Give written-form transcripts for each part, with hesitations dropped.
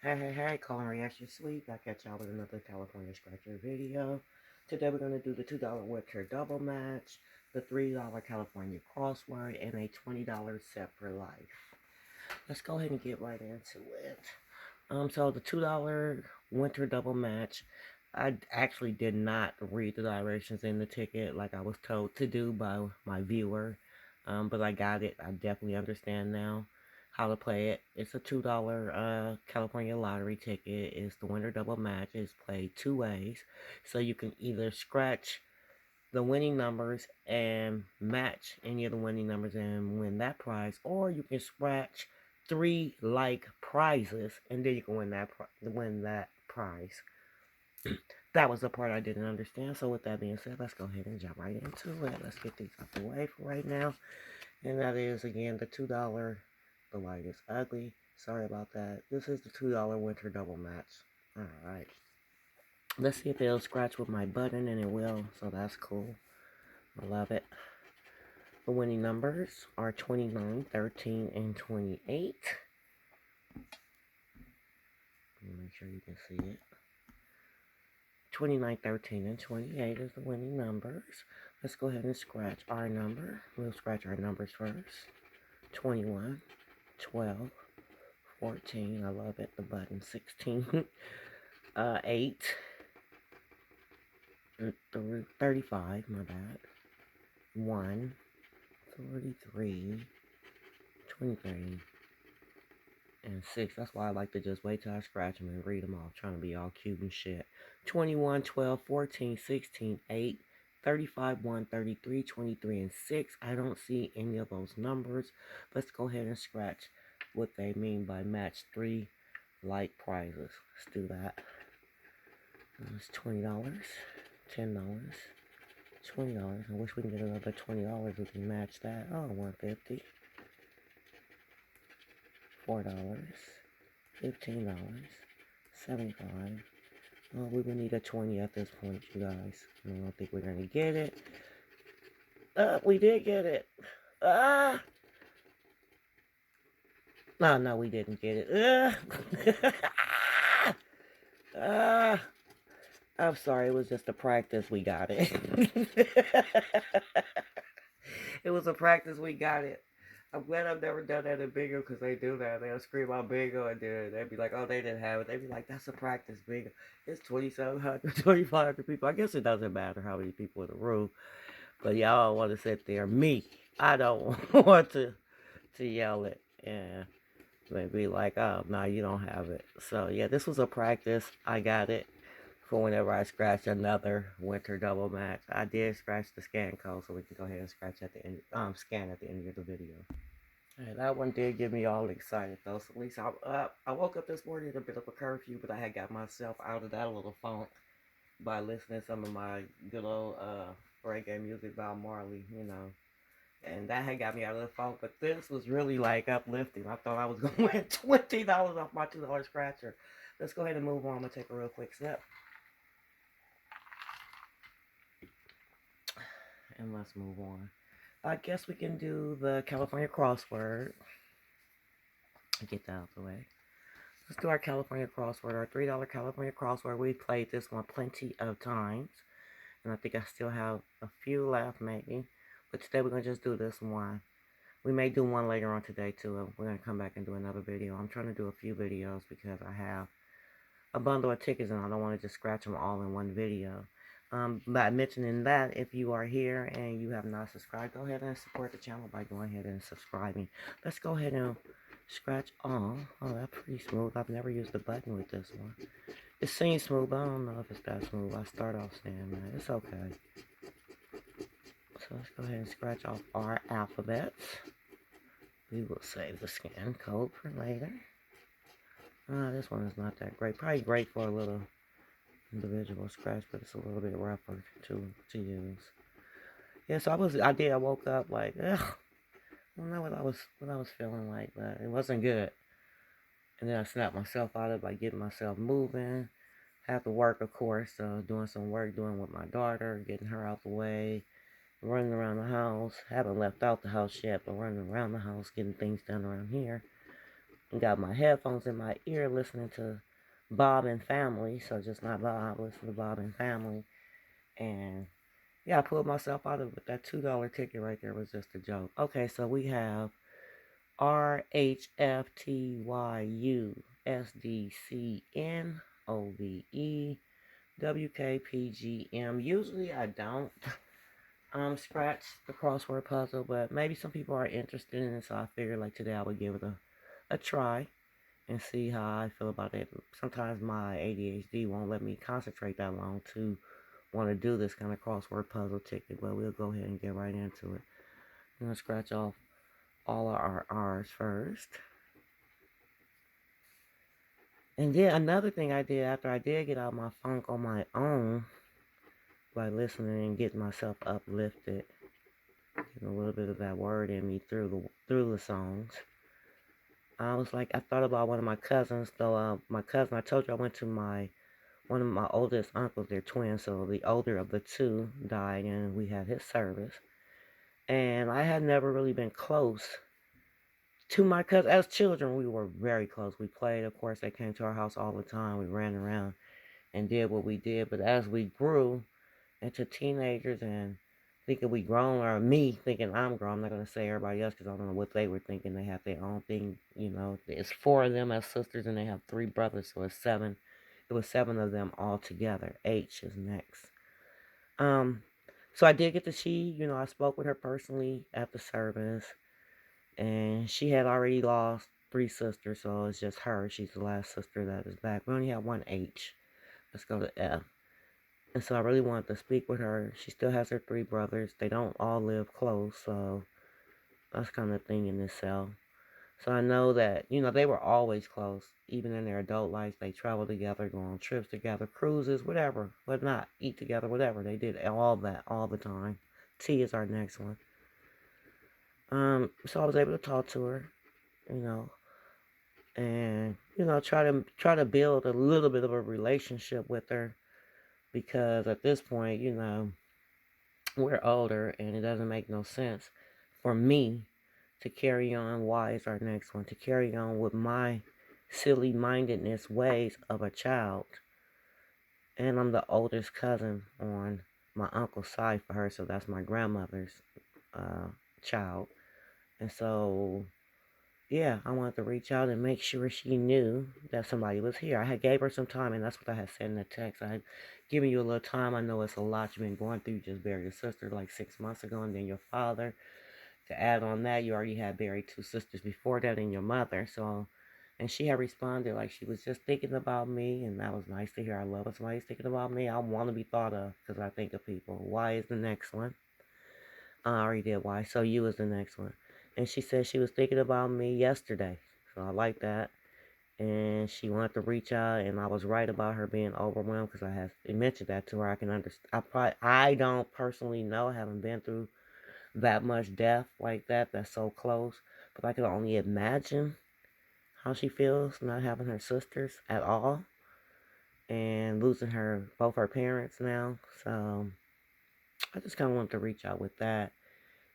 Hey, calling reaction sweep. I catch y'all with another California Scratcher video. Today we're going to do the $2 winter double match, the $3 California crossword, and a $20 set for life. Let's go ahead and get right into it. So the $2 winter double match, I actually did not read the directions in the ticket like I was told to do by my viewer. But I got it. I definitely understand now how to play it. It's a $2 California lottery ticket. It's the winter double match. It's played two ways. So you can either scratch the winning numbers and match any of the winning numbers and win that prize, or you can scratch three like prizes and then you can win that prize. That was the part I didn't understand. So with that being said, let's go ahead and jump right into it. Let's get these out the way for right now. And that is again the $2. The light is ugly. Sorry about that. This is the $2 winter double match. Alright. Let's see if it'll scratch with my button, and it will. So that's cool. I love it. The winning numbers are 29, 13, and 28. Make sure you can see it. 29, 13, and 28 is the winning numbers. Let's go ahead and scratch our number. We'll scratch our numbers first. 21, 12, 14. I love it. The button. 16, 8, 35. My bad. 1, 43, 23. And 6. That's why I like to just wait till I scratch them and read them off. Trying to be all cute and shit. 21, 12, 14, 16, 8, 35, 1, 33, 23, and 6. I don't see any of those numbers. Let's go ahead and scratch what they mean by match 3 like prizes. Let's do that. It's $20, $10, $20. I wish we can get another $20. We can match that. Oh, $150. $4, $15, $75. Well, we would need a 20 at this point, you guys. I don't think we're gonna get it. We did get it. No, we didn't get it. I'm sorry, it was just a practice. We got it. It was a practice. We got it. I'm glad I've never done that in bingo because they do that. They'll scream out bingo and then they'd be like, oh, they didn't have it. They'd be like, that's a practice bingo. It's 2,700, 2,500 people. I guess it doesn't matter how many people in the room. But y'all want to sit there. Me, I don't want to yell it. And they'd be like, oh, no, you don't have it. So, yeah, this was a practice. I got it for whenever I scratch another winter double match. I did scratch the scan code, so we can go ahead and scratch at the end, scan at the end of the video. And that one did get me all excited though. So at least I woke up this morning in a bit of a curfew, but I had got myself out of that little funk by listening to some of my good old reggae music by Marley, you know. And that had got me out of the funk, but this was really like uplifting. I thought I was gonna win $20 off my $2 scratcher. Let's go ahead and move on. I'm gonna take a real quick sip. And let's move on. I guess we can do the California crossword. Get that out of the way. Let's do our California crossword, our $3 California crossword. We played this one plenty of times. And I think I still have a few left maybe. But today we're going to just do this one. We may do one later on today too. We're going to come back and do another video. I'm trying to do a few videos because I have a bundle of tickets and I don't want to just scratch them all in one video. By mentioning that, if you are here and you have not subscribed, go ahead and support the channel by going ahead and subscribing. Let's go ahead and scratch all. Oh, that's pretty smooth. I've never used the button with this one. It seems smooth, but I don't know if it's that smooth. I start off saying that. It's okay. So let's go ahead and scratch off our alphabets. We will save the scan code for later. This one is not that great. Probably great for a little individual scratch, but it's a little bit rougher to use. Yeah, so I woke up like, ugh. I don't know what I was feeling like, but it wasn't good. And then I snapped myself out of it by getting myself moving. Had to work, of course, doing some work, doing with my daughter, getting her out the way, running around the house. Haven't left out the house yet, but running around the house, getting things done around here. got my headphones in my ear listening to Bob and Family. So just not Bob, listen to Bob and Family. And yeah, I pulled myself out of it. That $2 ticket right there was just a joke. Okay, so we have RHFTYUSDCNOVE Usually I don't scratch the crossword puzzle, but maybe some people are interested in it, so I figured like today I would give it a try and see how I feel about it. Sometimes my ADHD won't let me concentrate that long to want to do this kind of crossword puzzle ticket, but we'll go ahead and get right into it. I'm going to scratch off all of our R's first. And then another thing I did after I did get out my funk on my own by listening and getting myself uplifted, getting a little bit of that word in me through the songs. I was like, I thought about one of my cousins, though. My cousin, I told you I went to one of my oldest uncles. They're twins, so the older of the two died, and we had his service. And I had never really been close to my cousin. As children, we were very close. We played, of course. They came to our house all the time. We ran around and did what we did. But as we grew into teenagers and thinking we grown, or me thinking I'm grown, I'm not going to say everybody else because I don't know what they were thinking. They have their own thing, you know. It's 4 of them as sisters, and they have 3 brothers, so it's 7. It was 7 of them all together. H is next. So I did get to see, you know, I spoke with her personally at the service, and she had already lost 3 sisters, so it's just her. She's the last sister that is back. We only have 1 H. Let's go to F. And so I really wanted to speak with her. She still has her 3 brothers. They don't all live close, so that's kind of a thing in itself. So I know that, you know, they were always close. Even in their adult life, they traveled together, go on trips together, cruises, whatever, whatnot, eat together, whatever. They did all that all the time. T is our next one. So I was able to talk to her, you know, and you know, try to build a little bit of a relationship with her because at this point, you know, we're older and it doesn't make no sense for me to carry on. Y is our next one. To carry on with my silly mindedness ways of a child. And I'm the oldest cousin on my uncle's side for her, so that's my grandmother's child. And so, yeah, I wanted to reach out and make sure she knew that somebody was here. I had gave her some time, and that's what I had said in the text. I had given you a little time. I know it's a lot you've been going through. You just buried your sister like 6 months ago, and then your father. To add on that, you already had buried 2 sisters before that and your mother. So, and she had responded like she was just thinking about me, and that was nice to hear. I love when somebody's thinking about me. I want to be thought of because I think of people. Y is the next one. I already did Y, so U is the next one. And she said she was thinking about me yesterday, so I like that. And she wanted to reach out, and I was right about her being overwhelmed because I had mentioned that to her. I can understand. I don't personally know, I haven't been through that much death like that that's so close, but I can only imagine how she feels not having her sisters at all and losing both her parents now. So I just kind of wanted to reach out with that.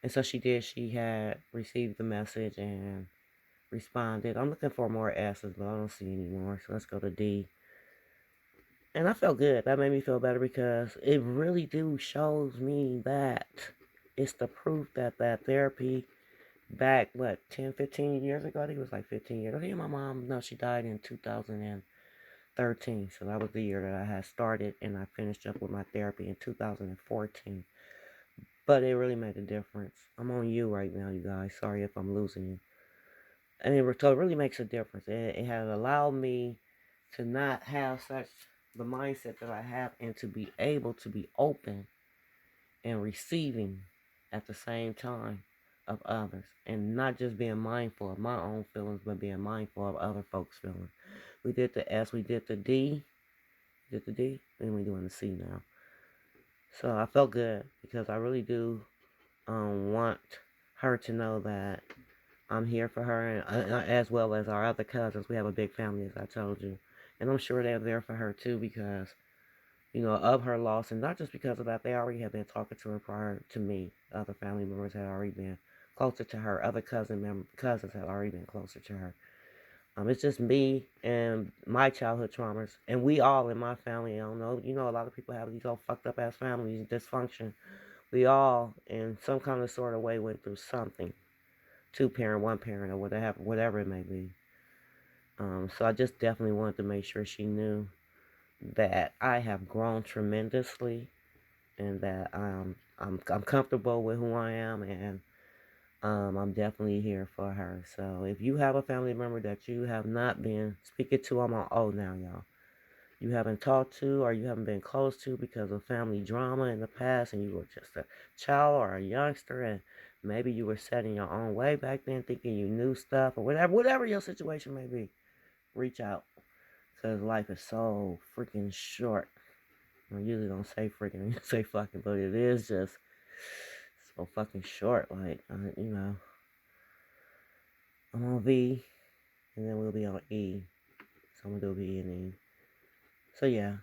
And so she did. She had received the message and responded. I'm looking for more S's, but I don't see any more, so let's go to D. And I felt good. That made me feel better because it really do shows me that it's the proof that that therapy back, 10, 15 years ago? I think it was like 15 years. I think my mom, no, she died in 2013. So that was the year that I had started, and I finished up with my therapy in 2014. But it really made a difference. I'm on you right now, you guys. Sorry if I'm losing you. And so it really makes a difference. It has allowed me to not have such the mindset that I have and to be able to be open and receiving at the same time of others, and not just being mindful of my own feelings, but being mindful of other folks' feelings. We did the S, we did the D, and we're doing the C now. So I felt good because I really do want her to know that I'm here for her, and as well as our other cousins. We have a big family, as I told you, and I'm sure they're there for her too because, you know, of her loss, and not just because of that. They already have been talking to her prior to me. Other family members had already been closer to her. Other cousins had already been closer to her. It's just me and my childhood traumas, and we all in my family. I don't know, a lot of people have these all fucked up ass families, dysfunction. We all, in some kind of sort of way, went through something. Two parent, one parent, or whatever it may be. So I just definitely wanted to make sure she knew that I have grown tremendously, and that I'm comfortable with who I am, and I'm definitely here for her. So if you have a family member that you have not been speaking to, I'm on O now, y'all. You haven't talked to, or you haven't been close to because of family drama in the past, and you were just a child or a youngster, and maybe you were set in your own way back then, thinking you knew stuff, or whatever your situation may be. Reach out, because life is so freaking short. I usually don't say freaking, I say fucking, but it is just so fucking short. Like, I'm on V, and then we'll be on E. So I'm gonna do V and E. So yeah,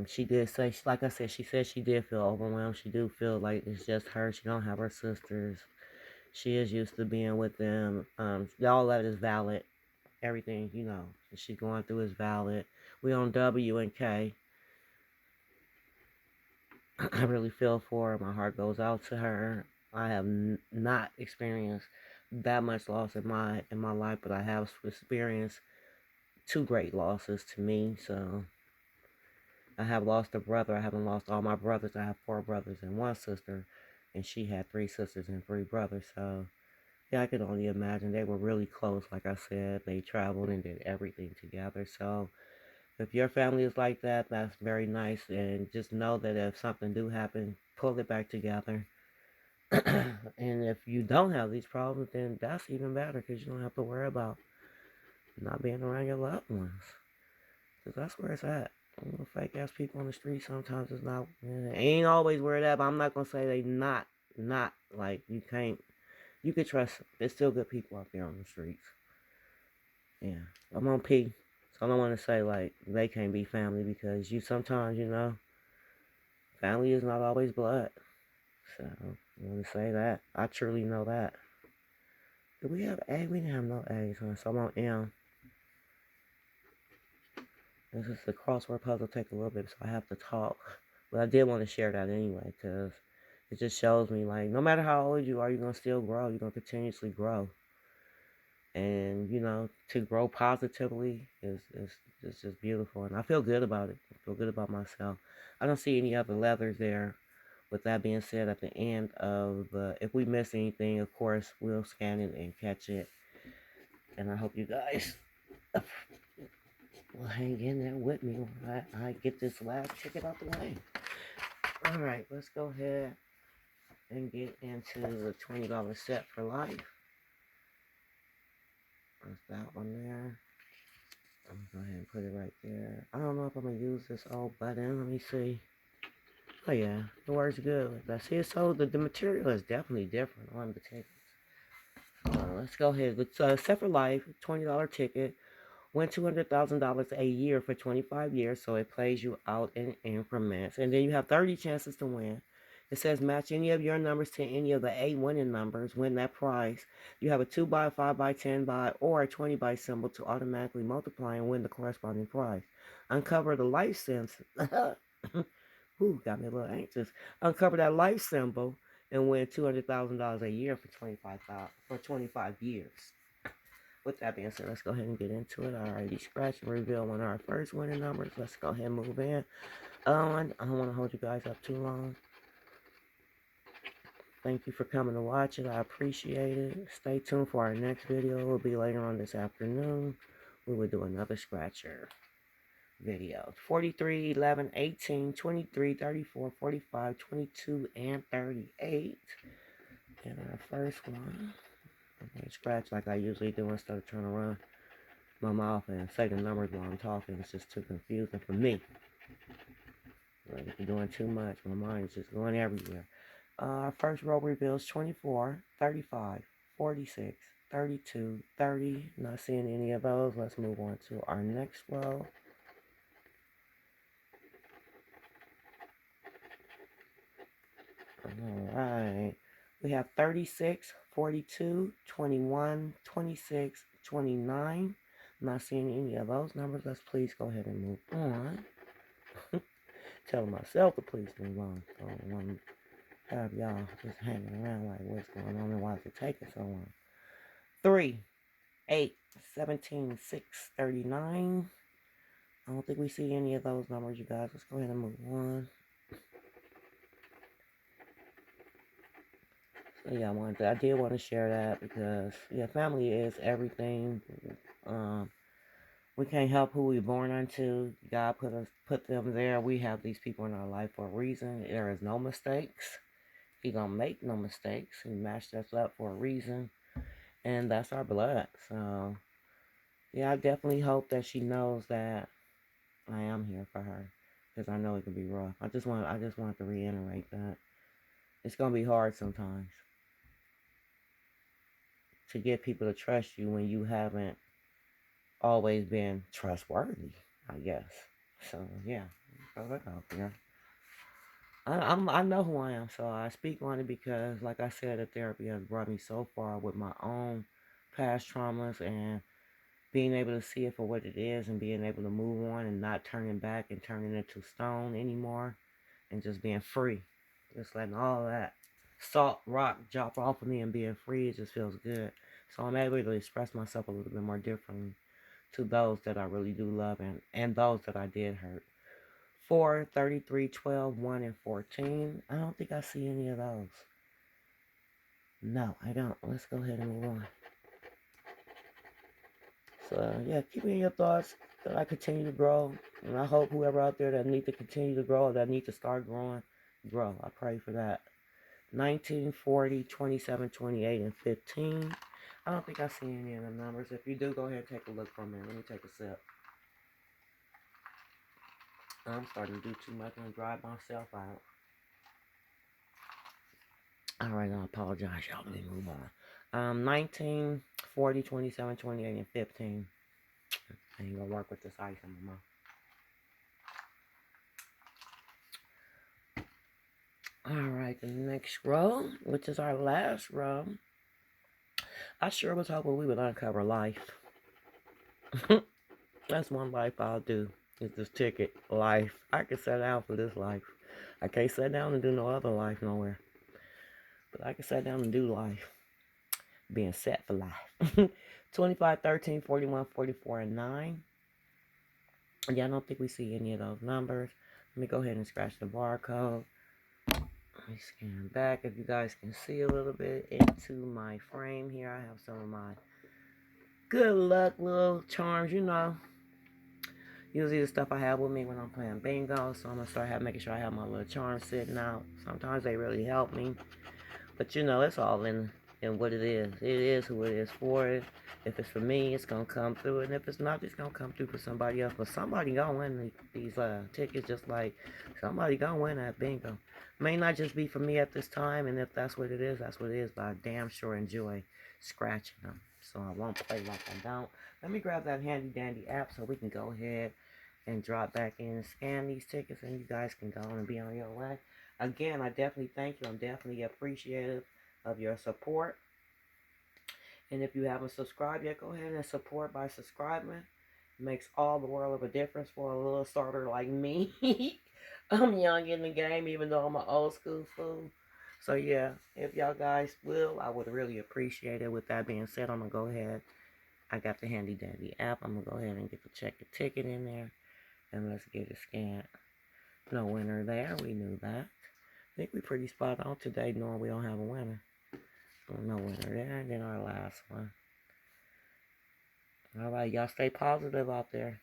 she did say, like I said, she said she did feel overwhelmed. She do feel like it's just her. She don't have her sisters. She is used to being with them. All that is valid. Everything, that she's going through is valid. We on W and K. I really feel for her. My heart goes out to her. I have not experienced that much loss in my life, but I have experienced two great losses to me. So I have lost a brother. I haven't lost all my brothers. I have 4 brothers and 1 sister, and she had 3 sisters and 3 brothers. So yeah, I can only imagine. They were really close. Like I said, they traveled and did everything together. So if your family is like that, that's very nice. And just know that if something do happen, pull it back together. And if you don't have these problems, then that's even better, because you don't have to worry about not being around your loved ones. Because that's where it's at. Fake ass people on the street sometimes it's not. It ain't always where it at, but I'm not gonna say they not like you can't. You can trust them. There's still good people out there on the streets. Yeah, I'm on P, so I don't want to say like they can't be family, because you sometimes family is not always blood. So I want to say that I truly know that. Do we have A? We didn't have no A's, huh? So I'm on M. This is the crossword puzzle. Take a little bit, so I have to talk. But I did want to share that anyway, because it just shows me, like, no matter how old you are, you're going to still grow. You're going to continuously grow. And, to grow positively is just beautiful. And I feel good about it. I feel good about myself. I don't see any other letters there. With that being said, at the end of if we miss anything, of course, we'll scan it and catch it. And I hope you guys will hang in there with me while I get this last ticket out the way. Alright, let's go ahead and get into the $20 set for life. That's that one there. I'm gonna go ahead and put it right there. I don't know if I'm gonna use this old button. Let me see. Oh yeah, it works good. Let's see. So the material is definitely different on the tickets. Let's go ahead. With Set for Life, $20 ticket. Win $200,000 a year for 25 years, so it plays you out in increments. And then you have 30 chances to win. It says match any of your numbers to any of the 8 winning numbers, win that prize. You have a 2 by, 5 by, 10 by, or a 20 by symbol to automatically multiply and win the corresponding prize. Uncover the life sense. Ooh, got me a little anxious. Uncover that life symbol and win $200,000 a year for 25 years. With that being said, let's go ahead and get into it. Alrighty, scratch and reveal one of our first winning numbers. Let's go ahead and move in. I don't want to hold you guys up too long. Thank you for coming to watch it. I appreciate it. Stay tuned for our next video. It will be later on this afternoon. We will do another scratcher video. 43, 11, 18, 23, 34, 45, 22, and 38. And our first one. I'm going to scratch like I usually do instead of trying to run my mouth and say the numbers while I'm talking. It's just too confusing for me. Like, if you're doing too much, my mind is just going everywhere. Our first row reveals 24, 35, 46, 32, 30. Not seeing any of those. Let's move on to our next row. Alright. We have 36, 42, 21, 26, 29. I'm not seeing any of those numbers. Let's please go ahead and move on. Telling myself to please move on. So I want to have y'all just hanging around like what's going on and why is it taking so long. 3, 8, 17, 6, 39. I don't think we see any of those numbers, you guys. Let's go ahead and move on. So yeah, I did want to share that because yeah, family is everything. We can't help who we're born into. God put them there. We have these people in our life for a reason. There is no mistakes. He gonna make no mistakes. He matched us up for a reason, and that's our blood. So yeah, I definitely hope that she knows that I am here for her, because I know it can be rough. I just want to reiterate that it's gonna be hard sometimes to get people to trust you when you haven't always been trustworthy, I guess. So yeah, throw that out there. I know who I am, so I speak on it because, like I said, the therapy has brought me so far with my own past traumas and being able to see it for what it is and being able to move on and not turning back and turning into stone anymore and just being free. Just letting all that salt rock drop off of me and being free, it just feels good. So I'm able to express myself a little bit more differently to those that I really do love and those that I did hurt. 4, 33, 12, 1, and 14. I don't think I see any of those. No, I don't. Let's go ahead and move on. So, yeah, keep me in your thoughts that I continue to grow. And I hope whoever out there that need to continue to grow or that need to start growing, grow. I pray for that. 19, 40, 27, 28, and 15. I don't think I see any of the numbers. If you do, go ahead and take a look for me. Let me take a sip. I'm starting to do too much and drive myself out. Alright, I apologize, y'all. Let me move on. 19, 40, 27, 28, and 15. I ain't gonna work with this ice in my mouth. Alright, the next row, which is our last row. I sure was hoping we would uncover life. That's one life I'll do. It's this ticket, life. I can sit down for this life. I can't sit down and do no other life nowhere. But I can sit down and do life. Being set for life. 25, 13, 41, 44, and 9. Yeah, I don't think we see any of those numbers. Let me go ahead and scratch the barcode. Let me scan back if you guys can see a little bit into my frame here. I have some of my good luck little charms, you know. Usually the stuff I have with me when I'm playing bingo. So I'm going to start making sure I have my little charms sitting out. Sometimes they really help me. But you know, it's all in what it is. It is who it is for it. If it's for me, it's going to come through. And if it's not, it's going to come through for somebody else. But somebody going to win these tickets, just like somebody going to win that bingo. May not just be for me at this time. And if that's what it is, that's what it is. But I damn sure enjoy scratching them. So I won't play like I don't. Let me grab that handy dandy app so we can go ahead and drop back in and scan these tickets. And you guys can go on and be on your way. Again, I definitely thank you. I'm definitely appreciative of your support. And if you haven't subscribed yet, go ahead and support by subscribing. It makes all the world of a difference for a little starter like me. I'm young in the game, even though I'm an old school fool. So yeah, if y'all guys will, I would really appreciate it. With that being said, I'm going to go ahead. I got the handy dandy app. I'm going to go ahead and get the check the ticket in there. And let's get it scanned. No winner there. We knew that. I think we're pretty spot on today, knowing we don't have a winner. No winner there. And then our last one. All right, y'all stay positive out there.